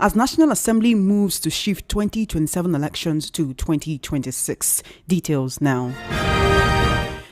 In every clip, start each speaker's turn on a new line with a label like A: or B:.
A: as National Assembly moves to shift 2027 elections to 2026. Details now.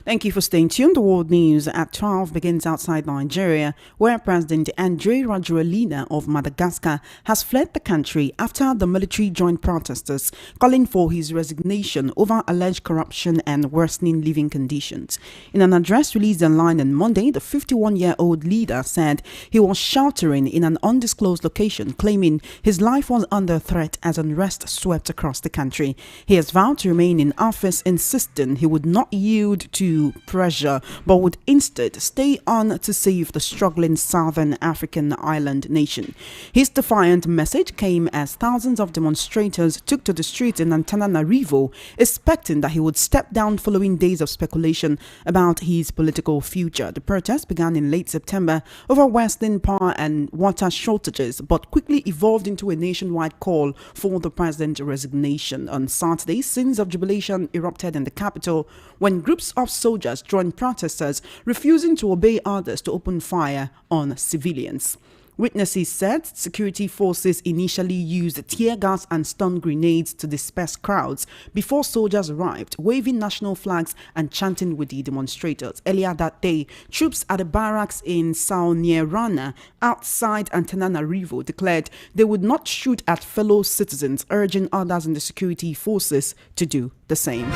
A: Thank you for staying tuned. The World News at 12 begins outside Nigeria, where President Andre Rajoelina of Madagascar has fled the country after the military joined protesters calling for his resignation over alleged corruption and worsening living conditions. In an address released online on Monday, the 51-year-old leader said he was sheltering in an undisclosed location, claiming his life was under threat as unrest swept across the country. He has vowed to remain in office, insisting he would not yield to pressure, but would instead stay on to save the struggling southern African island nation. His defiant message came as thousands of demonstrators took to the streets in Antananarivo, expecting that he would step down following days of speculation about his political future. The protest began in late September over worsening power and water shortages, but quickly evolved into a nationwide call for the president's resignation. On Saturday, scenes of jubilation erupted in the capital when groups of soldiers joined protesters, refusing to obey orders to open fire on civilians. Witnesses said security forces initially used tear gas and stun grenades to disperse crowds before soldiers arrived, waving national flags and chanting with the demonstrators. Earlier that day, troops at the barracks in Saunierana outside Antananarivo declared they would not shoot at fellow citizens, urging others in the security forces to do the same.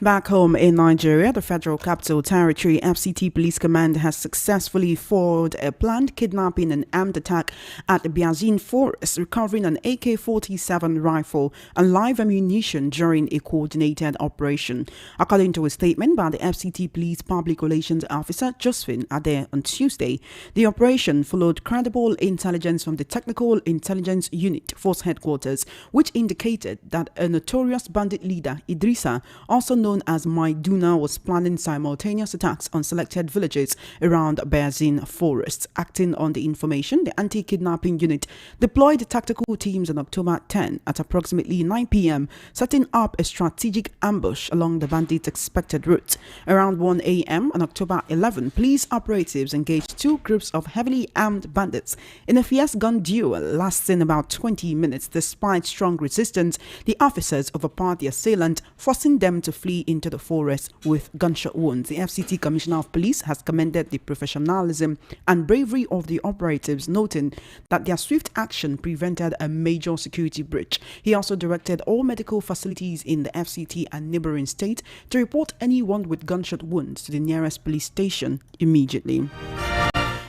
A: Back home in Nigeria, the Federal Capital Territory FCT Police Command has successfully foiled a planned kidnapping and armed attack at the Biazin Forest, recovering an AK-47 rifle and live ammunition during a coordinated operation. According to a statement by the FCT Police Public Relations Officer Josephine Ade on Tuesday, the operation followed credible intelligence from the Technical Intelligence Unit Force Headquarters, which indicated that a notorious bandit leader, Idrissa, also known as Maiduna, was planning simultaneous attacks on selected villages around Biazin Forest. Acting on the information, the anti-kidnapping unit deployed tactical teams on October 10 at approximately 9 p.m., setting up a strategic ambush along the bandits' expected route. Around 1 a.m. on October 11, police operatives engaged two groups of heavily armed bandits in a fierce gun duel lasting about 20 minutes. Despite strong resistance, the officers overpowered the assailant, forcing them to flee into the forest with gunshot wounds. The FCT Commissioner of Police has commended the professionalism and bravery of the operatives, noting that their swift action prevented a major security breach. He also directed all medical facilities in the FCT and neighboring states to report anyone with gunshot wounds to the nearest police station immediately.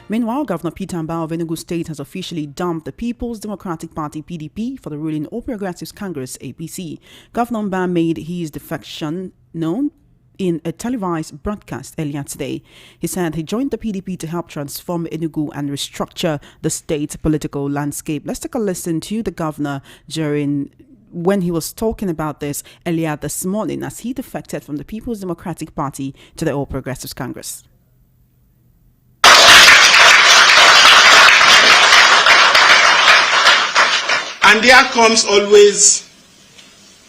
A: Meanwhile, Governor Peter Mbah of Enugu State has officially dumped the People's Democratic Party (PDP) for the ruling All Progressives Congress (APC). Governor Mbah made his defection known in a televised broadcast earlier today. He said he joined the PDP to help transform Enugu and restructure the state's political landscape. Let's take a listen to the governor when he was talking about this earlier this morning as he defected from the People's Democratic Party to the All Progressives Congress.
B: And there comes always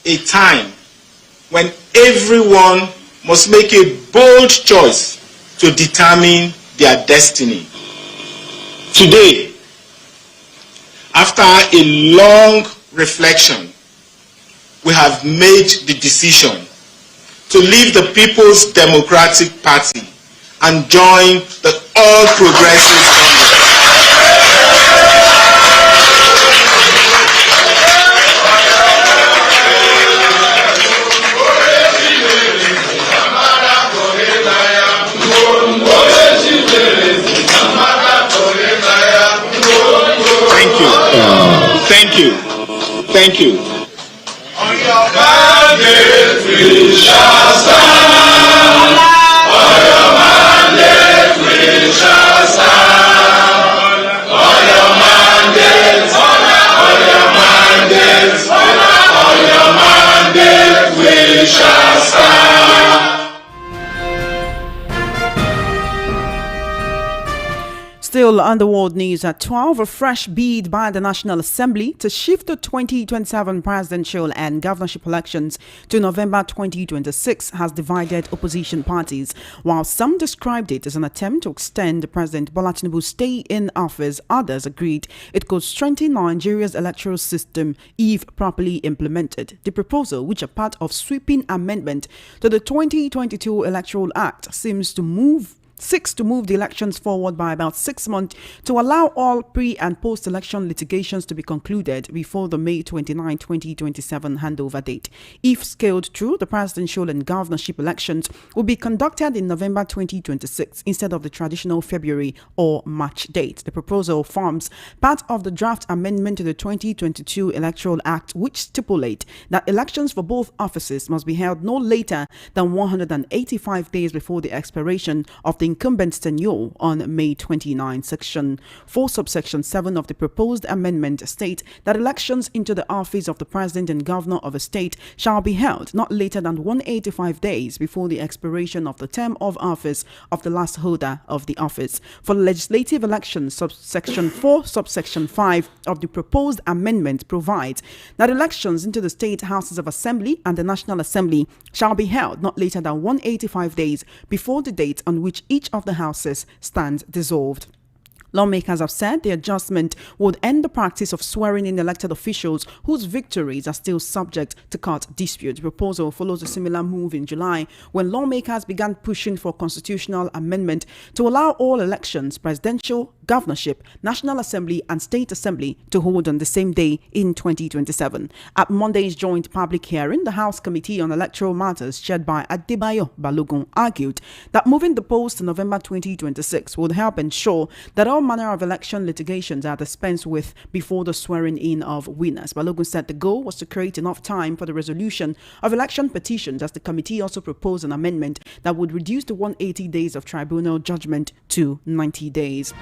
B: a time when everyone must make a bold choice to determine their destiny. Today, after a long reflection, we have made the decision to leave the People's Democratic Party and join the All Progressives Congress. Thank you. On your mandate we shall stand. On your mandate we shall stand. On your mandate, on your mandate, on your mandate we shall stand.
A: Still Still on the world news at 12, a fresh bid by the National Assembly to shift the 2027 presidential and governorship elections to November 2026 has divided opposition parties. While some described it as an attempt to extend President Bola Tinubu's stay in office, others agreed it could strengthen Nigeria's electoral system if properly implemented. The proposal, which is part of sweeping amendment to the 2022 Electoral Act, seeks to move the elections forward by about 6 months to allow all pre- and post-election litigations to be concluded before the May 29, 2027 handover date. If scaled through, the presidential and governorship elections will be conducted in November 2026 instead of the traditional February or March date. The proposal forms part of the draft amendment to the 2022 Electoral Act, which stipulate that elections for both offices must be held no later than 185 days before the expiration of the incumbent's tenure on May 29. Section 4, subsection 7 of the proposed amendment state that elections into the office of the president and governor of a state shall be held not later than 185 days before the expiration of the term of office of the last holder of the office. For legislative elections, subsection 4, subsection 5 of the proposed amendment provides that elections into the state houses of assembly and the National Assembly shall be held not later than 185 days before the date on which each of the houses stands dissolved. Lawmakers have said the adjustment would end the practice of swearing in elected officials whose victories are still subject to court dispute. The proposal follows a similar move in July when lawmakers began pushing for constitutional amendment to allow all elections, presidential, governorship, National Assembly and State Assembly, to hold on the same day in 2027. At Monday's joint public hearing, the House Committee on Electoral Matters, chaired by Adebayo Balogun, argued that moving the polls to November 2026 would help ensure that all manner of election litigations are dispensed with before the swearing in of winners. Balogun said the goal was to create enough time for the resolution of election petitions, as the committee also proposed an amendment that would reduce the 180 days of tribunal judgment to 90 days.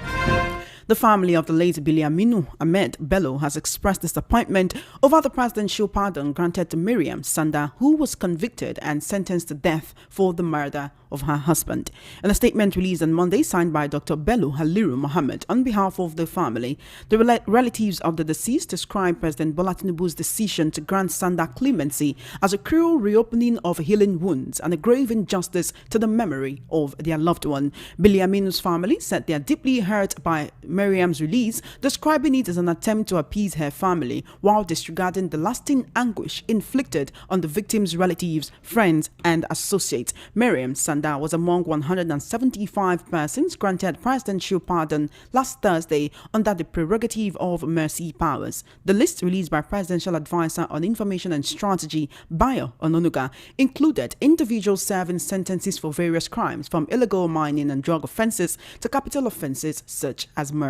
A: The family of the late Biliaminu Ahmed Bello has expressed disappointment over the presidential pardon granted to Miriam Sanda, who was convicted and sentenced to death for the murder of her husband. In a statement released on Monday, signed by Dr. Bello Haliru Mohammed on behalf of the family, the relatives of the deceased described President Bola Tinubu's decision to grant Sanda clemency as a cruel reopening of healing wounds and a grave injustice to the memory of their loved one. Biliaminu's family said they are deeply hurt by Miriam's release, describing it as an attempt to appease her family while disregarding the lasting anguish inflicted on the victim's relatives, friends, and associates. Miriam Sanda was among 175 persons granted presidential pardon last Thursday under the prerogative of mercy powers. The list, released by Presidential Advisor on Information and Strategy, Bayo Ononuga, included individuals serving sentences for various crimes, from illegal mining and drug offenses to capital offenses such as murder.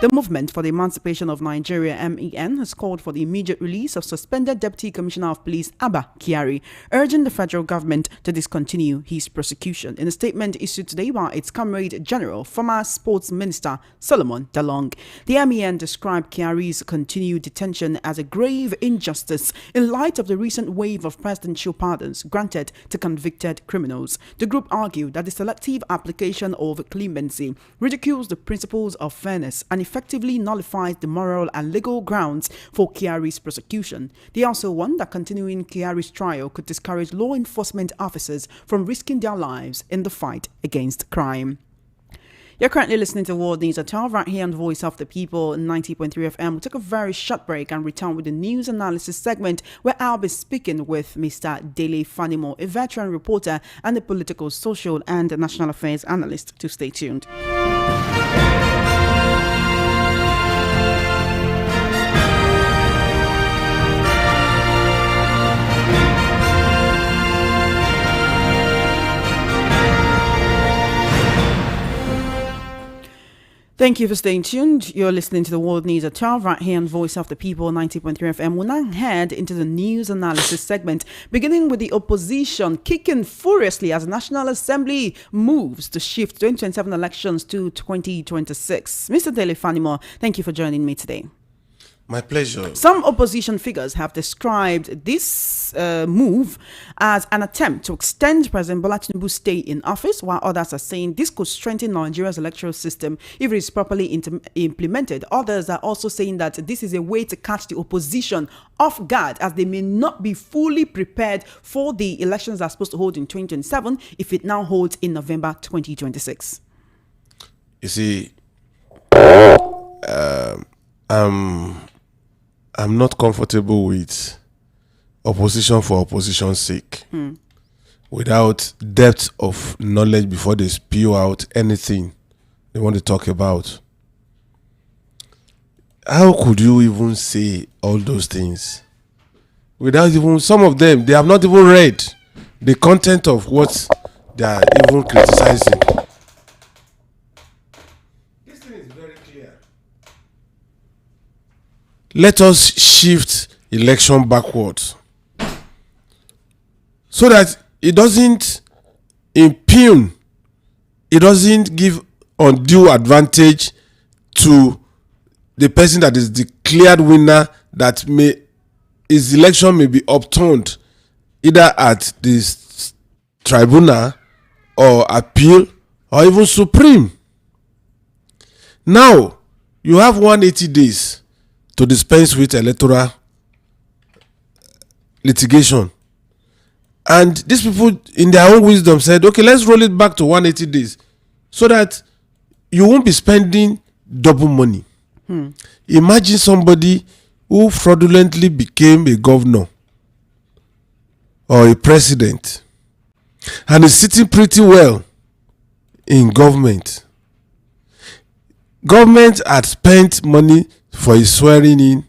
A: The Movement for the Emancipation of Nigeria, MEN, has called for the immediate release of suspended Deputy Commissioner of Police Abba Kyari, urging the federal government to discontinue his prosecution. In a statement issued today by its Comrade General, former Sports Minister Solomon Dalong, the MEN described Kyari's continued detention as a grave injustice in light of the recent wave of presidential pardons granted to convicted criminals. The group argued that the selective application of clemency ridicules the principles of fairness and effectively nullifies the moral and legal grounds for Kyari's prosecution. They also warned that continuing Kyari's trial could discourage law enforcement officers from risking their lives in the fight against crime. You're currently listening to World News at 12 right here on Voice of the People 90.3 FM. We'll take a very short break and return with the news analysis segment, where I'll be speaking with Mr. Dele Fanimo, a veteran reporter and a political, social and national affairs analyst. To stay tuned. Thank you for staying tuned. You're listening to the World News at 12 right here on Voice of the People 90.3 FM. We'll now head into the news analysis segment, beginning with the opposition kicking furiously as the National Assembly moves to shift 2027 elections to 2026. Mr. Dele Fanimo, thank you for joining me today.
C: My pleasure.
A: Some opposition figures have described this move as an attempt to extend President Bola Tinubu's stay in office, while others are saying this could strengthen Nigeria's electoral system if it is properly implemented. Others are also saying that this is a way to catch the opposition off guard, as they may not be fully prepared for the elections that are supposed to hold in 2027 if it now holds in November 2026.
C: You see, I'm not comfortable with opposition for opposition's sake, without depth of knowledge before they spew out anything they want to talk about. How could you even say all those things without even, some of them, they have not even read the content of what they are even criticizing? This thing is very clear. Let us shift election backwards so that it doesn't impugn, it doesn't give undue advantage to the person that is declared winner, that his election may be overturned either at the tribunal or appeal or even supreme. Now you have 180 days to dispense with electoral litigation, and these people in their own wisdom said, okay, let's roll it back to 180 days so that you won't be spending double money. Imagine somebody who fraudulently became a governor or a president and is sitting pretty well in government. Government had spent money for his swearing in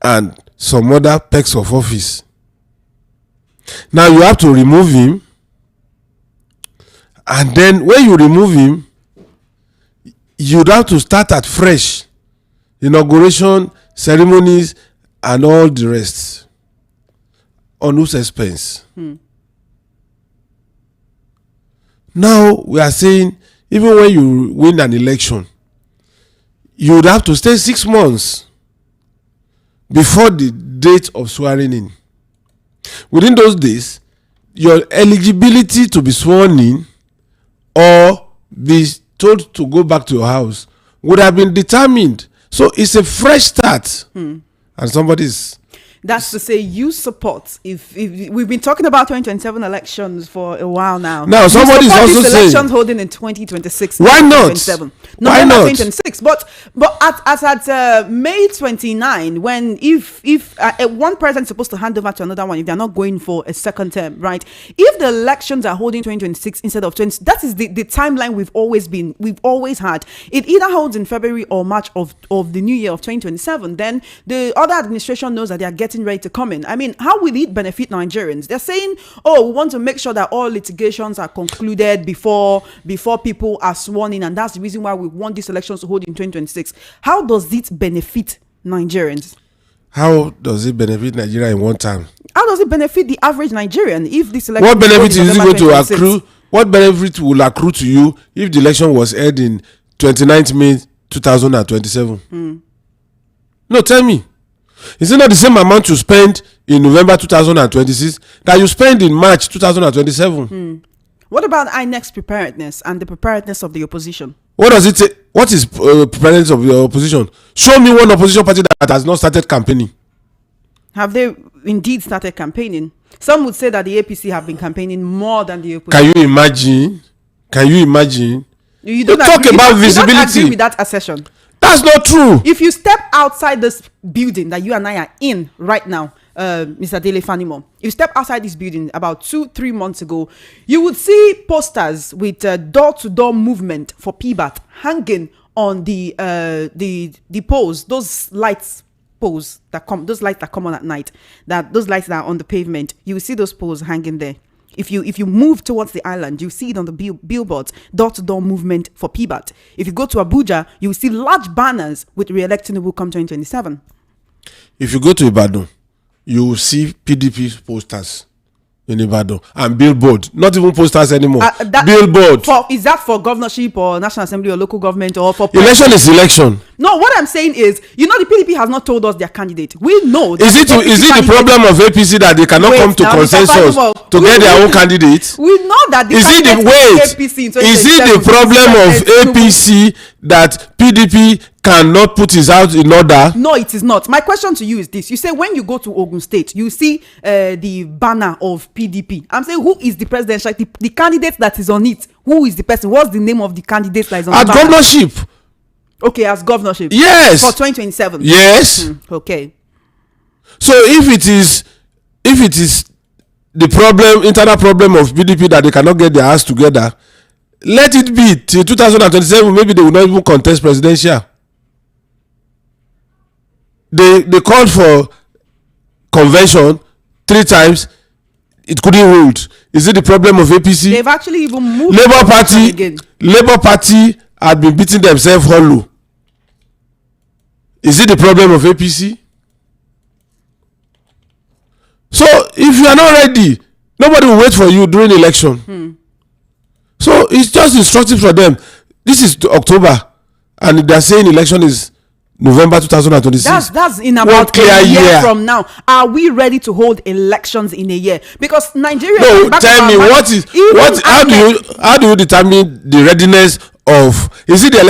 C: and some other perks of office. Now you have to remove him, and then when you remove him, you'd have to start at fresh, inauguration ceremonies and all the rest, on whose expense? Now we are saying, even when you win an election, you would have to stay 6 months before the date of swearing in. Within those days, your eligibility to be sworn in or be told to go back to your house would have been determined. So it's a fresh start. And somebody's...
A: That's to say, you support. If we've been talking about 2027 elections for a while now.
C: Now somebody is also saying
A: elections holding in 2026.
C: Why not?
A: Why not 2026? But as at May 29, when if one president is supposed to hand over to another one, if they're not going for a second term, right? If the elections are holding 2026 instead of 20, that is the timeline we've always had. It either holds in February or March of the new year of 2027. Then the other administration knows that they are getting ready to come in. I mean, how will it benefit Nigerians? They're saying, oh, we want to make sure that all litigations are concluded before people are sworn in, and that's the reason why we want these elections to hold in 2026. How does it benefit Nigerians?
C: How does it benefit Nigeria in one time?
A: How does it benefit the average Nigerian if this election?
C: What benefit is it going to accrue? What benefit will accrue to you if the election was held in 29th May 2027? No, tell me. Is it not the same amount you spend in November 2026 that you spend in March 2027?
A: What about INEC's preparedness and the preparedness of the opposition?
C: What does it say? What is preparedness of the opposition? Show me one opposition party that has not started campaigning.
A: Have they indeed started campaigning? Some would say that the APC have been campaigning more than the opposition.
C: Can you imagine? You
A: don't
C: talk about visibility.
A: You don't agree with that assertion.
C: That's not true.
A: If you step outside this building that you and I are in right now, Mr. Dele Fanimo, if you step outside this building about 2-3 months ago, you would see posters with door-to-door movement for PBAT hanging on the poles, those lights poles that come, those lights that come on at night, those lights that are on the pavement. You will see those poles hanging there. If you move towards the island, you see it on the billboards, door-to-door movement for PBAT. If you go to Abuja, you will see large banners with re-electing Enugu come 2027.
C: If you go to Ibadan, you will see PDP posters in Ibadan, and billboard, not even posters anymore. Billboard.
A: Is that for governorship or national assembly or local government or for
C: election? Is election.
A: No, what I'm saying is, the PDP has not told us their candidate. We know.
C: Is it the problem of APC that they cannot come to consensus to get their own candidate?
A: We know that
C: is it the problem of APC that PDP cannot put his house in order?
A: No, it is not. My question to you is this: you say when you go to Ogun State, you see the banner of PDP. I'm saying, who is the presidential the candidate that is on it? Who is the person? What's the name of the candidate that is on
C: the banner? At governorship.
A: Okay, as governorship.
C: Yes.
A: For 2027.
C: Yes.
A: Okay.
C: So if it is the internal problem of PDP that they cannot get their ass together, let it be till 2027. Maybe they will not even contest presidential. They called for convention 3 times. It couldn't hold. Is it the problem of APC?
A: They've actually even moved.
C: Labour Party had been beating themselves hollow. Is it the problem of APC? So if you are not ready, nobody will wait for you during election. So it's just instructive for them. This is October, and they are saying election is November 2026.
A: That's in about a year from now. Are we ready to hold elections in a year? Because Nigeria.
C: No, tell me how do you determine the readiness of? Is it the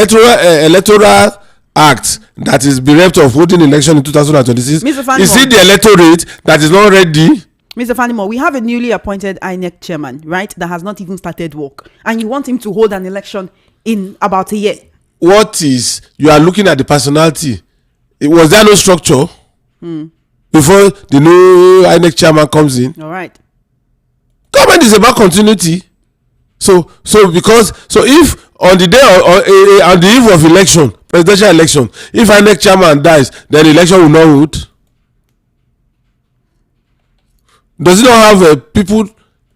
C: electoral act that is bereft of holding election in 2026? Is it the electorate that is not ready?
A: Mr. Fanimo, we have a newly appointed INEC chairman, right, that has not even started work, and you want him to hold an election in about a year.
C: You are looking at the personality. Was there no structure before the new INEC chairman comes in?
A: All right.
C: Government is about continuity. So if on the day on the eve of election, presidential election, if INEC chairman dies, then the election will not hold. Does he not have people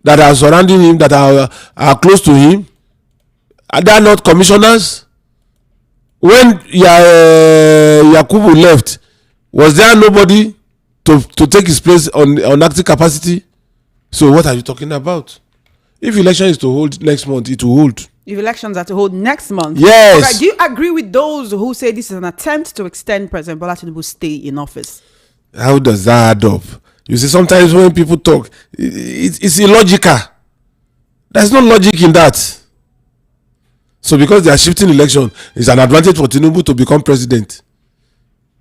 C: that are surrounding him, that are close to him? Are they not commissioners? When Yakubu left, was there nobody to take his place on active capacity? So what are you talking about? If election is to hold next month, it will hold.
A: If elections are to hold next month?
C: Yes.
A: All right, do you agree with those who say this is an attempt to extend President Bola Tinubu's stay in office?
C: How does that add up? You see, sometimes when people talk, it's illogical. There's no logic in that. So because they are shifting election, it's an advantage for Tinubu to become president.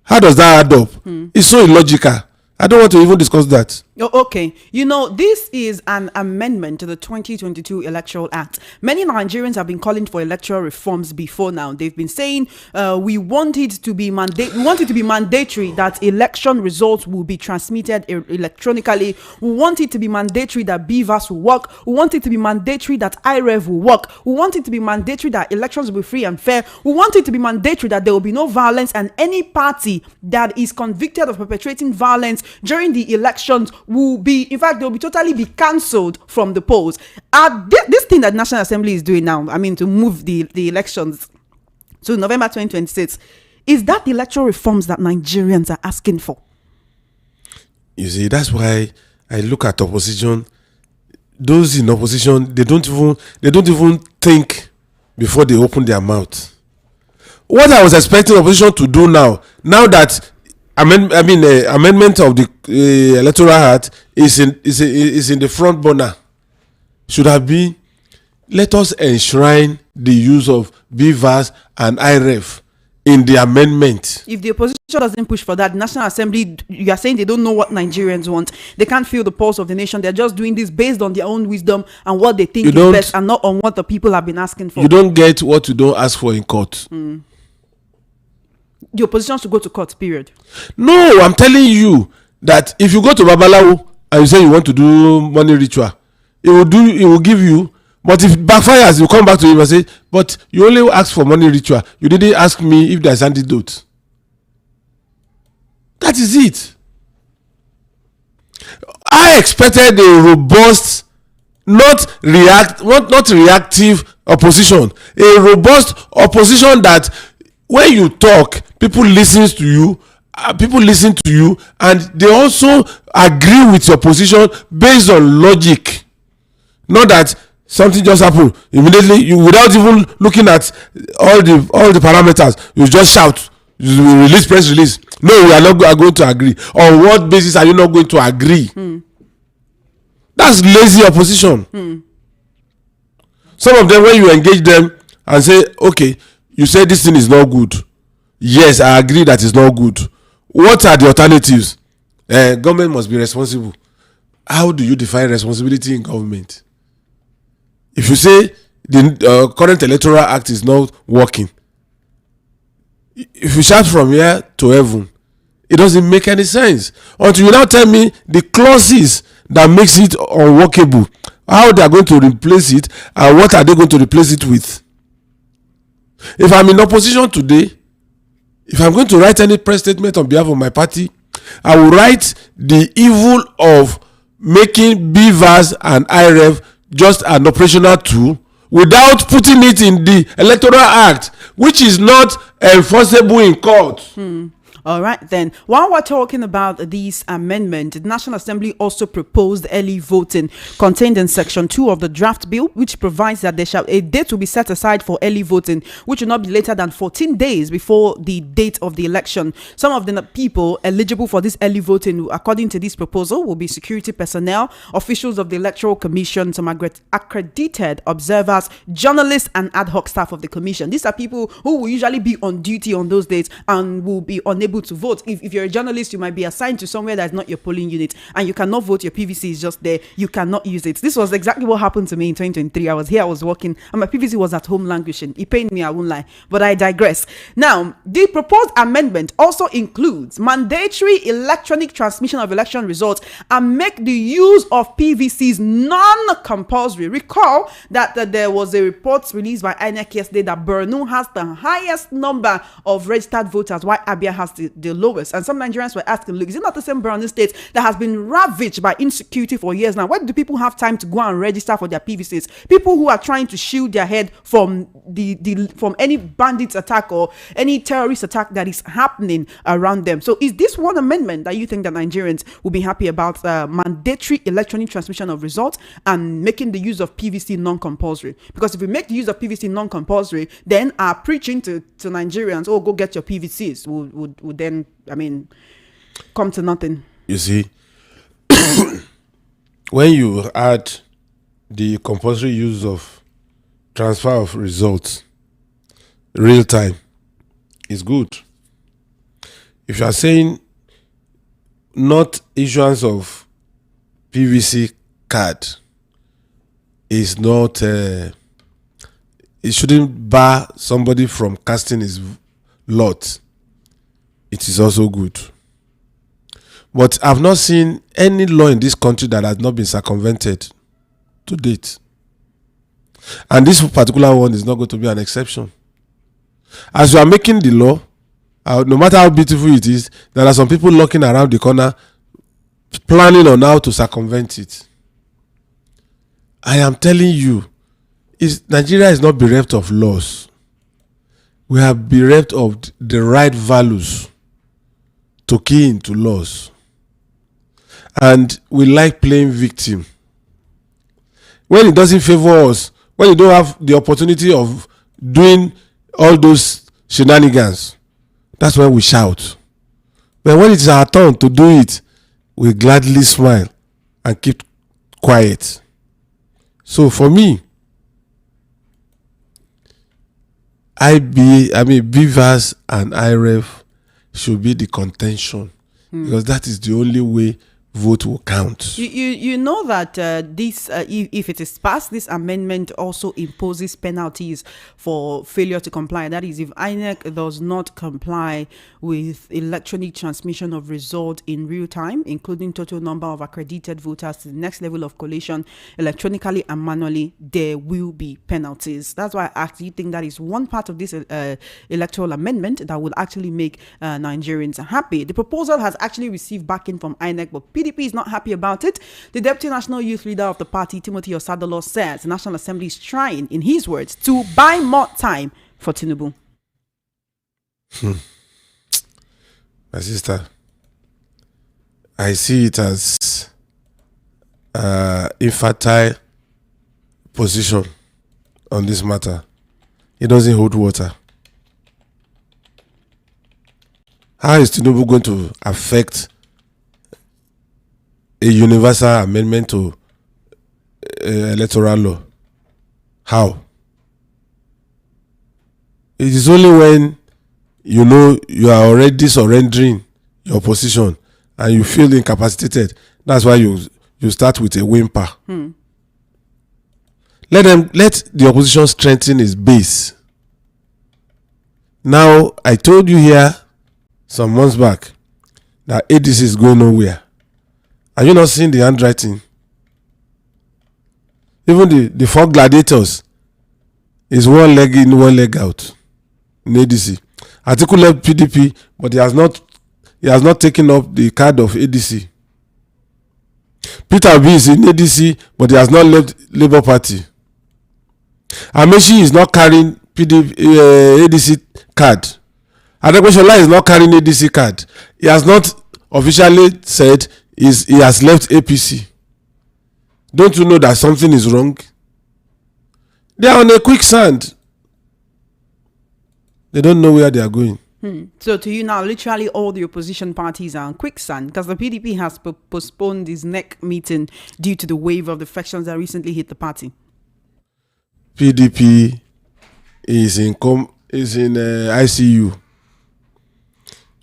C: How does that add up? It's so illogical. I don't want to even discuss that.
A: Oh, okay. This is an amendment to the 2022 Electoral Act. Many Nigerians have been calling for electoral reforms before now. They've been saying we want it to be mandatory that election results will be transmitted electronically. We want it to be mandatory that BVAS will work. We want it to be mandatory that IREV will work. We want it to be mandatory that elections will be free and fair. We want it to be mandatory that there will be no violence, and any party that is convicted of perpetrating violence during the elections will be totally be cancelled from the polls. This thing that National Assembly is doing now, to move the elections to November 2026, is that the electoral reforms that Nigerians are asking for?
C: You see, that's why I look at opposition. Those in opposition, they don't even think before they open their mouth. What I was expecting opposition to do now that amendment of the Electoral Act is in the front burner, should have been, let us enshrine the use of BVAS and IREF in the amendment.
A: If the opposition doesn't push for that, National Assembly, you are saying they don't know what Nigerians want. They can't feel the pulse of the nation. They're just doing this based on their own wisdom and what they think is best, and not on what the people have been asking for.
C: You don't get what you don't ask for in court.
A: The opposition should go to court, period.
C: No, I'm telling you that if you go to Babalawo and you say you want to do money ritual, it will give you. But if it backfires, you come back to him and say, but you only asked for money ritual. You didn't ask me if there's antidote. That is it. I expected a robust, not reactive opposition. A robust opposition that when you talk, people listen to you people listen to you and they also agree with your position based on logic. Not that something just happened immediately, you without even looking at all the parameters, you just shout, you release press release. No, we are not going to agree. On what basis are you not going to agree? That's lazy opposition. Some of them, when you engage them and say, okay, you say this thing is not good. Yes, I agree that it's not good. What are the alternatives? Government must be responsible. How do you define responsibility in government? If you say the current Electoral Act is not working, if you shout from here to heaven, it doesn't make any sense. Until you now tell me the clauses that makes it unworkable, how they are going to replace it, and what are they going to replace it with. If I'm in opposition today, if I'm going to write any press statement on behalf of my party, I will write the evil of making BVAS and IREV just an operational tool without putting it in the Electoral Act, which is not enforceable in court.
A: All right, then. While we're talking about this amendment, the National Assembly also proposed early voting contained in Section 2 of the draft bill, which provides that a date will be set aside for early voting, which will not be later than 14 days before the date of the election. Some of the people eligible for this early voting, according to this proposal, will be security personnel, officials of the Electoral Commission, some accredited observers, journalists, and ad hoc staff of the Commission. These are people who will usually be on duty on those dates and will be unable to vote. If you're a journalist, you might be assigned to somewhere that's not your polling unit and you cannot vote. Your PVC is just there. You cannot use it. This was exactly what happened to me in 2023. I was here, I was working, and my PVC was at home languishing. It pained me, I won't lie, but I digress. Now, the proposed amendment also includes mandatory electronic transmission of election results and make the use of PVCs non-compulsory. Recall that there was a report released by INEC yesterday that Borno has the highest number of registered voters, while Abia has the lowest. And some Nigerians were asking, look, is it not the same Borno state that has been ravaged by insecurity for years now? Why do people have time to go and register for their PVCs? People who are trying to shield their head from from any bandits attack or any terrorist attack that is happening around them. So is this one amendment that you think that Nigerians will be happy about, mandatory electronic transmission of results and making the use of PVC non-compulsory? Because if we make the use of PVC non-compulsory, then our preaching to Nigerians, oh, go get your PVCs, would then, come to nothing.
C: You see, when you add the compulsory use of transfer of results real time, is good. If you are saying not issuance of PVC card is not, it shouldn't bar somebody from casting his lot, it is also good. But I've not seen any law in this country that has not been circumvented to date. And this particular one is not going to be an exception. As you are making the law, no matter how beautiful it is, there are some people looking around the corner planning on how to circumvent it. I am telling you, Nigeria is not bereft of laws. We are bereft of the right values to key into laws. And we like playing victim. When it doesn't favor us, when you don't have the opportunity of doing all those shenanigans, that's when we shout. But when it's our turn to do it, we gladly smile and keep quiet. So for me, BVAS and IREF should be the contention, because that is the only way vote will count.
A: You know that this if it is passed, this amendment also imposes penalties for failure to comply. That is, if INEC does not comply with electronic transmission of result in real time, including total number of accredited voters to the next level of collation electronically and manually, there will be penalties. That's why I asked, do you think that is one part of this electoral amendment that will actually make Nigerians happy? The proposal has actually received backing from INEC, but PDP is not happy about it. The Deputy National Youth Leader of the party, Timothy Osadolo, says the National Assembly is trying, in his words, to buy more time for Tinubu.
C: My sister, I see it as infertile position on this matter. It doesn't hold water. How is Tinubu going to affect a universal amendment to electoral law? How? It is only when you know you are already surrendering your position and you feel incapacitated. That's why you start with a whimper. Let the opposition strengthen its base. Now, I told you here some months back that ADC is going nowhere. Are you not seeing the handwriting? Even the four gladiators is one leg in, one leg out in ADC. Atiku left PDP, but he has not taken up the card of ADC. Peter Obi is in ADC, but he has not left Labour Party. Amechi is not carrying ADC card. Adegbeshola is not carrying ADC card. He has not officially said he has left APC. Don't you know that something is wrong? They are on a quicksand. They don't know where they are going.
A: So to you now, literally all the opposition parties are on quicksand because the PDP has postponed its NEC meeting due to the wave of defections that recently hit the party.
C: PDP is in ICU.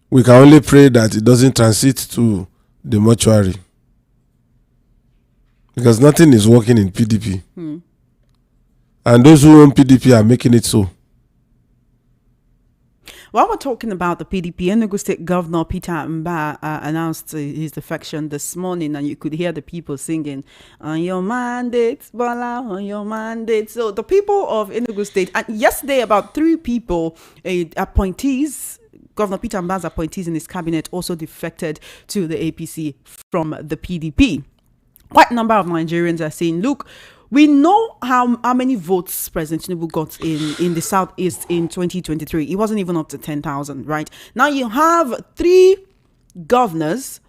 C: We can only pray that it doesn't transit to the mortuary, because nothing is working in PDP. And those who own PDP are making it so.
A: While we're talking about the PDP, Enugu State Governor Peter Mba announced his defection this morning, and you could hear the people singing, "On your mandate, Bola, on your mandate." So the people of Enugu State, and yesterday about 3 people, appointees, Governor Peter Mba's appointees in his cabinet also defected to the APC from the PDP. Quite a number of Nigerians are saying, look, we know how many votes President Tinubu got in the Southeast in 2023. It wasn't even up to 10,000, right? Now you have 3 governors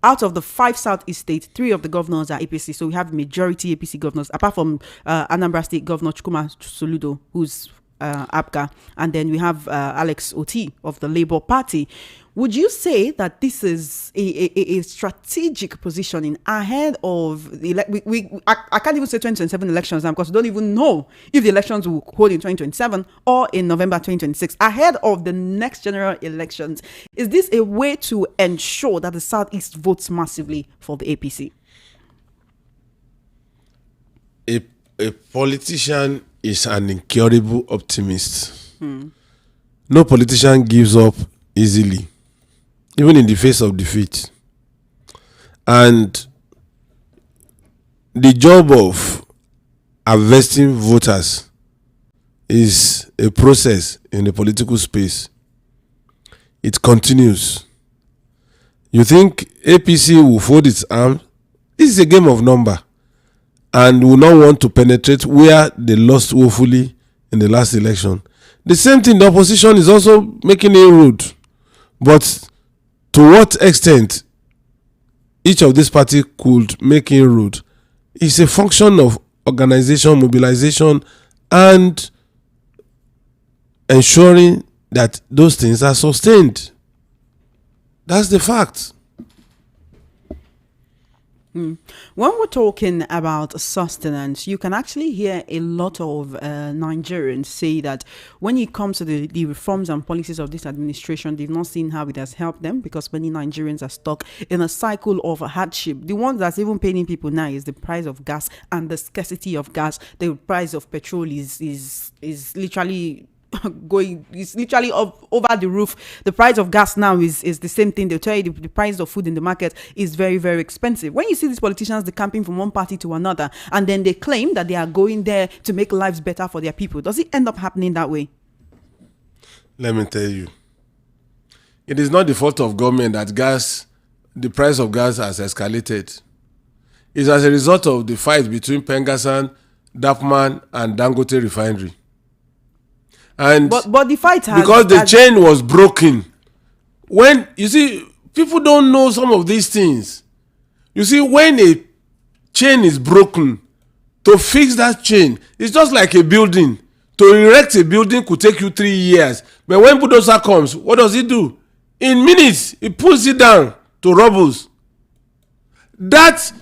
A: out of the 5 Southeast states. 3 of the governors are APC. So we have majority APC governors, apart from Anambra State Governor Chukwuma Soludo, who's Abga, and then we have Alex Oti of the Labour Party. Would you say that this is a strategic positioning ahead of the I can't even say 2027 elections now, because we don't even know if the elections will hold in 2027 or in November 2026, ahead of the next general elections? Is this a way to ensure that the Southeast votes massively for the APC?
C: A politician is an incurable optimist. No politician gives up easily, even in the face of defeat. And the job of harvesting voters is a process in the political space. It continues. You think APC will fold its arms? This is a game of number, and will not want to penetrate where they lost woefully in the last election. The same thing, the opposition is also making inroad. But to what extent each of these parties could make inroad is a function of organization, mobilization, and ensuring that those things are sustained. That's the fact.
A: When we're talking about sustenance, you can actually hear a lot of Nigerians say that when it comes to the reforms and policies of this administration, they've not seen how it has helped them, because many Nigerians are stuck in a cycle of hardship. The one that's even paining people now is the price of gas and the scarcity of gas. The price of petrol is literally it's literally over the roof. The price of gas now is the same thing. They'll tell you the price of food in the market is very, very expensive. When you see these politicians decamping from one party to another, and then they claim that they are going there to make lives better for their people, does it end up happening that way?
C: Let me tell you, it is not the fault of government that the price of gas has escalated. It's as a result of the fight between Pengassan, Dapman, and Dangote refinery. And
A: but the fight has,
C: because the chain was broken when you see, people don't know some of these things. You see, when a chain is broken, to fix that chain, it's just like a building. To erect a building could take you 3 years. But when bulldozer comes, what does it do? In minutes, it pulls it down to rubble. That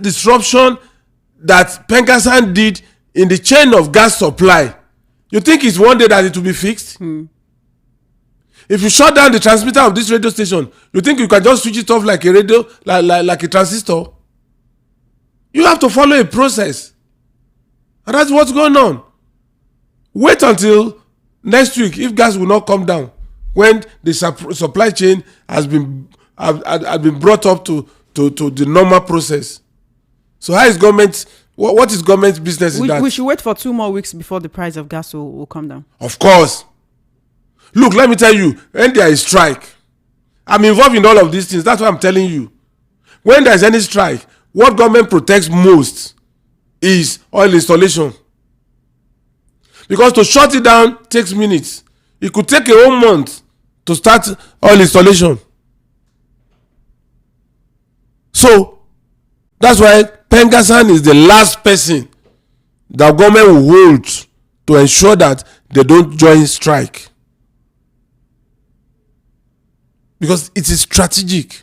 C: disruption that Pengassan did in the chain of gas supply, you think it's one day that it will be fixed? If you shut down the transmitter of this radio station, you think you can just switch it off like a radio, like a transistor? You have to follow a process. And that's what's going on. Wait until next week if gas will not come down, when the supply chain has been brought up to the normal process. So how is government, what is government's business in that?
A: We should wait for 2 more weeks before the price of gas will come down.
C: Of course. Look, let me tell you, when there is strike, I'm involved in all of these things. That's what I'm telling you. When there is any strike, what government protects most is oil installation. Because to shut it down takes minutes. It could take a whole month to start oil installation. So, that's why Pengassan is the last person that government will hold to ensure that they don't join strike. Because it is strategic.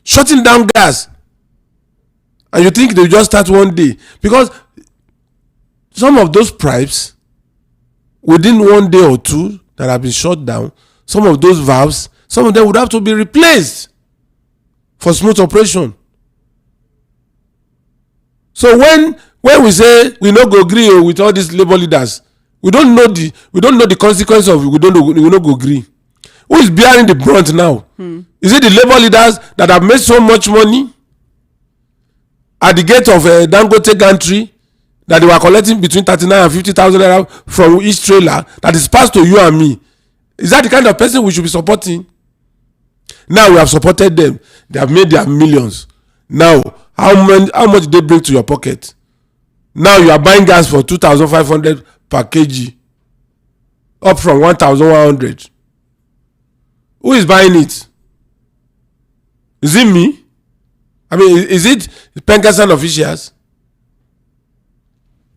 C: Shutting down gas, and you think they'll just start one day? Because some of those pipes, within 1 day or 2 that have been shut down, some of those valves, some of them would have to be replaced for smooth operation. So when we say we no go agree with all these labor leaders, we don't know the consequence of it. We no go agree. Who is bearing the brunt now? Is it the labor leaders that have made so much money at the gate of Dangote gantry that they were collecting between 39 and 50,000 naira from each trailer that is passed to you and me? Is that the kind of person we should be supporting? Now we have supported them. They have made their millions. Now, how much did they bring to your pocket? Now you are buying gas for 2,500 per kg, up from 1,100. Who is buying it? Is it me? I mean, is it Pengassan officials?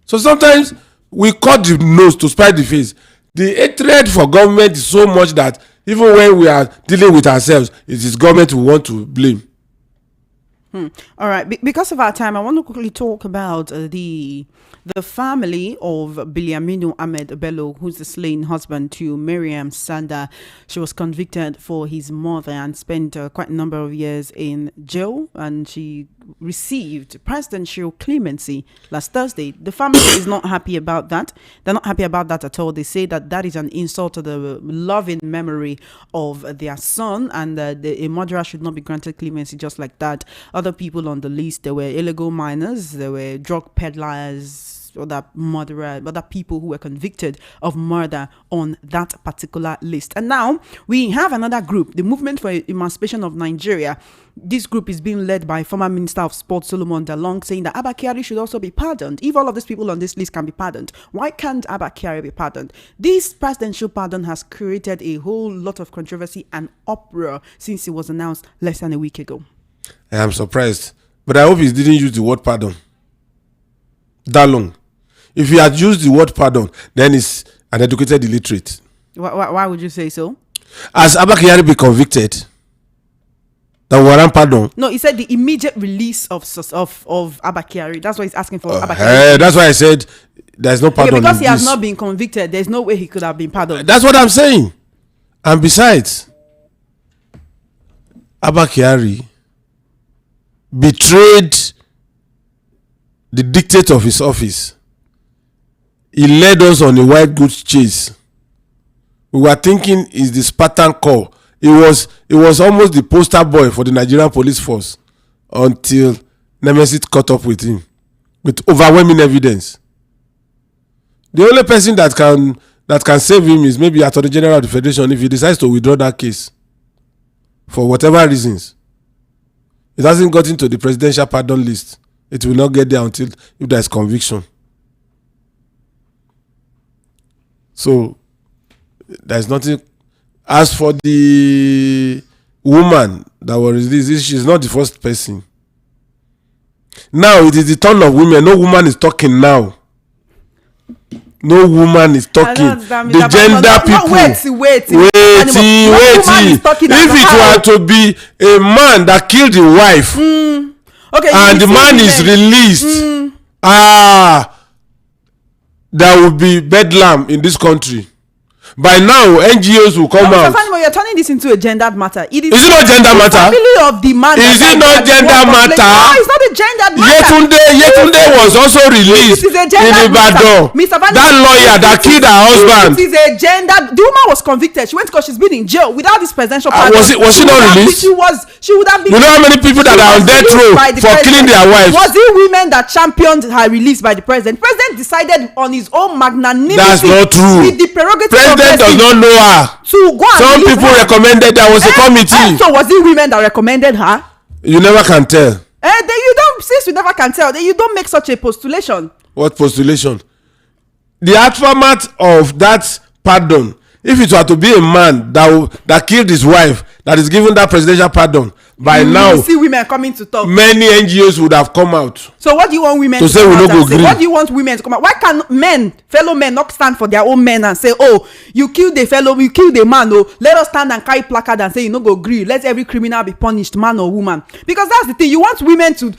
C: So sometimes we cut the nose to spite the face. The hatred for government is so much that even when we are dealing with ourselves, it is government we want to blame.
A: All right. Because of our time, I want to quickly talk about the family of Biliaminu Ahmed Bello, who's the slain husband to Miriam Sanda. She was convicted for his murder and spent quite a number of years in jail, and she received presidential clemency last Thursday. The family is not happy about that. They're not happy about that at all. They say that is an insult to the loving memory of their son, and a murderer should not be granted clemency just like that. Other people on the list, there were illegal miners, there were drug peddlers, other people who were convicted of murder on that particular list. And now we have another group, the Movement for Emancipation of Nigeria. This group is being led by former Minister of Sports Solomon Dalong, saying that Abba Kyari should also be pardoned. If all of these people on this list can be pardoned, why can't Abba Kyari be pardoned? This presidential pardon has created a whole lot of controversy and uproar since it was announced less than a week ago.
C: I am surprised, but I hope he didn't use the word pardon that long. If he had used the word pardon, then he's an educated illiterate.
A: Why would you say so?
C: Has Abba Kyari be convicted? That warrant pardon?
A: No, he said the immediate release of Abba Kyari. That's why he's asking for Abba Kyari.
C: That's why I said there's no pardon.
A: Because he has not been convicted, there's no way he could have been pardoned.
C: That's what I'm saying. And besides, Abba Kyari betrayed the dictate of his office. He led us on a wild goose chase. We were thinking it's the Spartan Corps. It was almost the poster boy for the Nigerian police force until Nemesis caught up with him with overwhelming evidence. The only person that can save him is maybe Attorney General of the Federation if he decides to withdraw that case for whatever reasons. It hasn't gotten to the presidential pardon list. It will not get there until if there is conviction. So there's nothing. As for the woman that was released, she's not the first person. Now it is the turn of women. No woman is talking now. No woman is talking. The gender people.
A: Wait.
C: If it were to be a man that killed the wife,
A: okay,
C: and the man is released, there will be bedlam in this country. By now, NGOs will come out.
A: You're turning this into a gendered matter.
C: Is it not gender matter?
A: Family of the man.
C: Is it not gender matter?
A: No, it's not a gendered matter.
C: Yetunde was also released in Ibadan. That lawyer that killed her husband.
A: It is a gender. The woman was convicted. She went because she's been in jail without this presidential pardon.
C: Was she not released?
A: She would have been.
C: You know how many people that are on death row for killing their wives?
A: Was it women that championed her release by the president? The president decided on his own magnanimity.
C: That's not true.
A: With the prerogative
C: President does not know her.
A: To go and
C: some people her. Recommended. There was a committee.
A: So was it women that recommended her?
C: You never can tell.
A: Then you don't. Since you never can tell, then you don't make such a postulation.
C: What postulation? The aftermath of that pardon. If it were to be a man that killed his wife, that is given that presidential pardon, by now
A: you see women coming to talk.
C: Many NGOs would have come out.
A: So what do you want women to say? What do you want women to come out? Why can fellow men, not stand for their own men and say, "Oh, you killed a man. Oh, let us stand and carry placard and say you no go agree. Let every criminal be punished, man or woman." Because that's the thing. You want women to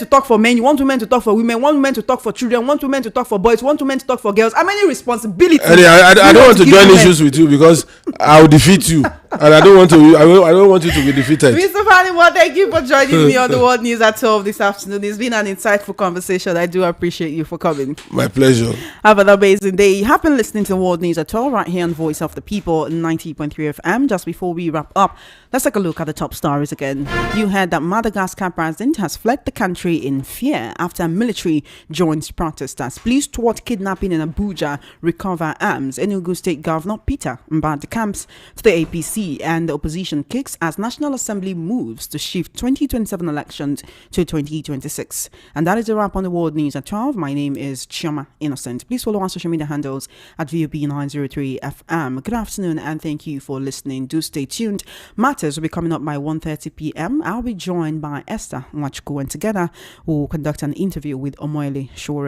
A: talk for men. You want women to talk for women. You want women to talk for children. You want women to talk for boys. You want women to talk for girls. How many responsibilities?
C: I don't want to join issues with you because I will defeat you, and I don't want you to be defeated.
A: Mr. Fanimo, thank you for joining me on the World News at 12 this afternoon. It's been an insightful conversation. I do appreciate you for coming.
C: My pleasure.
A: Have an amazing day. You have been listening to World News at 12 right here on Voice of the People 90.3 FM. Just before we wrap up, let's take a look at the top stories again. You heard that Madagascar president has fled the country in fear after military joins protesters. Police thwart kidnapping in Abuja, recover arms. Enugu State Governor Peter Mbadi camps to the APC, and the opposition kicks as National Assembly moves to shift 2027 elections to 2026. And that is a wrap on the World News at 12. My name is Chioma Innocent. Please follow our social media handles at VOB903 FM. Good afternoon and thank you for listening. Do stay tuned. Matters will be coming up by 1:30 p.m. I'll be joined by Esther Nwachukwu, and together we'll conduct an interview with Omoele Shore.